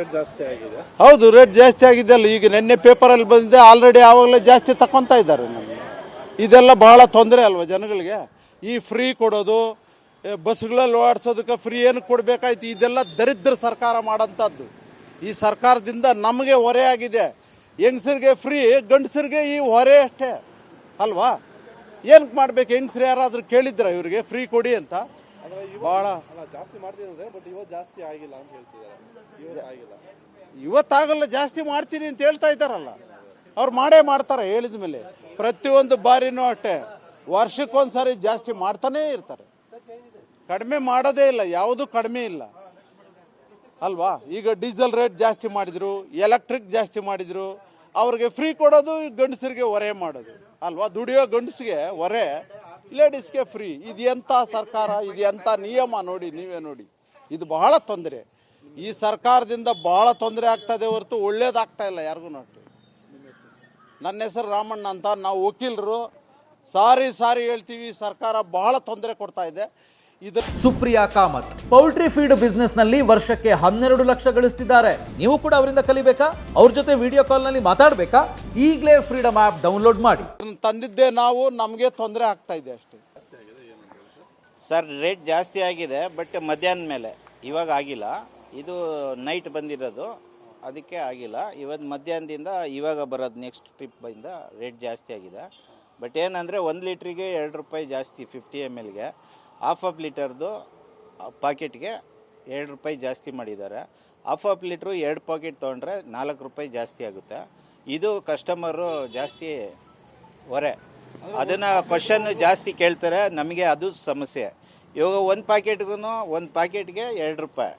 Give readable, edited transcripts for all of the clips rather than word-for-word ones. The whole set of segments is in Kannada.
ರೇಟ್ ಜಾಸ್ತಿ ಆಗಿದೆ. ಹೌದು, ರೇಟ್ ಜಾಸ್ತಿ ಆಗಿದೆ ಅಲ್ಲ. ಈಗ ನಿನ್ನೆ ಪೇಪರಲ್ಲಿ ಬಂದಿದೆ, ಆಲ್ರೆಡಿ ಆವಾಗಲೇ ಜಾಸ್ತಿ ತಗೊತಾ ಇದ್ದಾರೆ ನಮಗೆ. ಇದೆಲ್ಲ ಬಹಳ ತೊಂದರೆ ಅಲ್ವಾ ಜನಗಳಿಗೆ. ಈ ಫ್ರೀ ಕೊಡೋದು, ಬಸ್ಗಳಲ್ಲಿ ಓಡಿಸೋದಕ್ಕೆ ಫ್ರೀ ಏನು ಕೊಡಬೇಕಾಯ್ತು, ಇದೆಲ್ಲ ದರಿದ್ರ ಸರ್ಕಾರ ಮಾಡೋಂಥದ್ದು. ಈ ಸರ್ಕಾರದಿಂದ ನಮಗೆ ಹೊರೆ ಆಗಿದೆ. ಹೆಂಗಸರಿಗೆ ಫ್ರೀ, ಗಂಡಸರಿಗೆ ಈ ಹೊರೆ ಅಷ್ಟೇ ಅಲ್ವಾ. ಏನಕ್ಕೆ ಮಾಡ್ಬೇಕು? ಹೆಂಗಸ್ರು ಯಾರಾದರೂ ಕೇಳಿದ್ರ ಇವರಿಗೆ ಫ್ರೀ ಕೊಡಿ ಅಂತ? ಭಾಳ ಜಾಸ್ತಿ ಮಾಡ್ತಿದ್ದಾರೆ, ಬಟ್ ಇವತ್ತು ಜಾಸ್ತಿ ಆಗಿಲ್ಲ ಅಂತ ಹೇಳ್ತಿದ್ದಾರೆ. ಇವತ್ತಾಗಲ್ಲ, ಜಾಸ್ತಿ ಮಾಡ್ತೀನಿ ಅಂತ ಹೇಳ್ತಾ ಇದ್ದಾರಲ್ಲ. ಅವ್ರು ಮಾಡೇ ಮಾಡ್ತಾರೆ ಹೇಳಿದ ಮೇಲೆ. ಪ್ರತಿಯೊಂದು ಬಾರಿನೂ ಅಷ್ಟೇ, ವರ್ಷಕ್ಕೊಂದ್ಸರಿ ಜಾಸ್ತಿ ಮಾಡ್ತಾನೇ ಇರ್ತಾರೆ. ಕಡಿಮೆ ಮಾಡೋದೇ ಇಲ್ಲ, ಯಾವುದು ಕಡಿಮೆ ಇಲ್ಲ ಅಲ್ವಾ. ಈಗ ಡೀಸೆಲ್ ರೇಟ್ ಜಾಸ್ತಿ ಮಾಡಿದ್ರು, ಎಲೆಕ್ಟ್ರಿಕ್ ಜಾಸ್ತಿ ಮಾಡಿದ್ರು. ಅವ್ರಿಗೆ ಫ್ರೀ ಕೊಡೋದು, ಗಂಡಸರಿಗೆ ಹೊರೆ ಮಾಡೋದು ಅಲ್ವಾ. ದುಡಿಯೋ ಗಂಡಸಿಗೆ ಹೊರೆ, ಲೇಡೀಸ್ಗೆ ಫ್ರೀ. ಇದು ಎಂಥ ಸರ್ಕಾರ, ಇದು ಎಂಥ ನಿಯಮ ನೋಡಿ, ನೀವೇ ನೋಡಿ. ಇದು ಬಹಳ ತೊಂದರೆ. ಈ ಸರ್ಕಾರದಿಂದ ಬಹಳ ತೊಂದರೆ ಆಗ್ತದೆ ಹೊರತು ಒಳ್ಳೇದಾಗ್ತಾ ಇಲ್ಲ ಯಾರಿಗೂ ನೋಡಿ. ನನ್ನ ಹೆಸರು ರಾಮಣ್ಣ ಅಂತ, ನಾವು ವಕೀಲರು. ಸಾರಿ ಹೇಳ್ತೀವಿ, ಸರ್ಕಾರ ಬಹಳ ತೊಂದರೆ ಕೊಡ್ತಾ ಇದೆ. Supriya Kamath poultry feed business ನಲ್ಲಿ ವರ್ಷಕ್ಕೆ 12 ಲಕ್ಷ ಗಳಿಸ್ತಿದ್ದಾರೆ. ನೀವು ಕೂಡ ಅವರಿಂದ ಕಲಿಬೇಕಾ? ಅವ್ರ ಜೊತೆ ವಿಡಿಯೋ ಕಾಲ್ ನಲ್ಲಿ ಮಾತಾಡಬೇಕಾ? ಈಗಲೇ ಫ್ರೀಡಮ್ ಆಪ್ ಡೌನ್ಲೋಡ್ ಮಾಡಿ. ತಂದಿದ್ದೆ ನಾವು, ನಮಗೆ ತೊಂದರೆ ಆಗ್ತಾ ಇದೆ ಅಷ್ಟೇ. ಸರ್, ರೇಟ್ ಜಾಸ್ತಿ ಆಗಿದೆ, ಬಟ್ ಮಧ್ಯಾಹ್ನ ಮೇಲೆ, ಇವಾಗ ಆಗಿಲ್ಲ. ಇದು ನೈಟ್ ಬಂದಿರೋದು, ಅದಕ್ಕೆ ಆಗಿಲ್ಲ. ಇವತ್ತು ಮಧ್ಯಾಹ್ನದಿಂದ ಇವಾಗ ಬರೋದು ನೆಕ್ಸ್ಟ್ ಟ್ರಿಪ್ಪಿಂದ ರೇಟ್ ಜಾಸ್ತಿ ಆಗಿದೆ. ಬಟ್ ಏನಂದರೆ 1 ಲೀಟ್ರಿಗೆ 2 ರೂಪಾಯಿ ಜಾಸ್ತಿ, 50 ml. ಹಾಫ್ ಲೀಟರ್ದು ಪಾಕೆಟ್ಗೆ 2 ರೂಪಾಯಿ ಜಾಸ್ತಿ ಮಾಡಿದ್ದಾರೆ. ಹಾಫ್ ಲೀಟ್ರು 2 ಪಾಕೆಟ್ ತೊಗೊಂಡ್ರೆ 4 ರೂಪಾಯಿ ಜಾಸ್ತಿ ಆಗುತ್ತೆ. ಇದು ಕಸ್ಟಮರು ಜಾಸ್ತಿ ಹೊರೆ. ಅದನ್ನು ಕ್ವಶನ್ ಜಾಸ್ತಿ ಕೇಳ್ತಾರೆ, ನಮಗೆ ಅದು ಸಮಸ್ಯೆ. ಇವಾಗ ಒಂದು ಪಾಕೆಟ್ಗೆ 2 ರೂಪಾಯಿ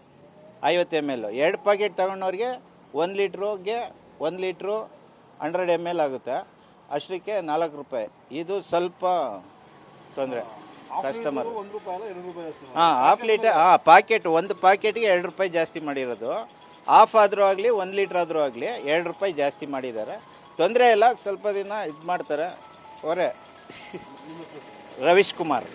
50 ml. 2 ಪಾಕೆಟ್ ತಗೊಂಡವ್ರಿಗೆ 1 ಲೀಟ್ರಿಗೆ 1 ಲೀಟ್ರು 100 ml ಆಗುತ್ತೆ. ಅಷ್ಟಕ್ಕೆ 4 ರೂಪಾಯಿ. ಇದು ಸ್ವಲ್ಪ ತೊಂದರೆ ಕಸ್ಟಮರ್. ಹಾಫ್ ಲೀಟರ್ ಪಾಕೆಟ್, ಒಂದು ಪಾಕೆಟ್ಗೆ 2 ರೂಪಾಯಿ ಜಾಸ್ತಿ ಮಾಡಿರೋದು. ಹಾಫ್ ಆದರೂ ಆಗಲಿ 1 ಲೀಟ್ರ್ ಆದರೂ ಆಗಲಿ 2 ರೂಪಾಯಿ ಜಾಸ್ತಿ ಮಾಡಿದ್ದಾರೆ. ತೊಂದರೆ ಇಲ್ಲ, ಸ್ವಲ್ಪ ದಿನ ಇದು ಮಾಡ್ತಾರೆ ಹೊರೆ. ರವೀಶ್ ಕುಮಾರ್.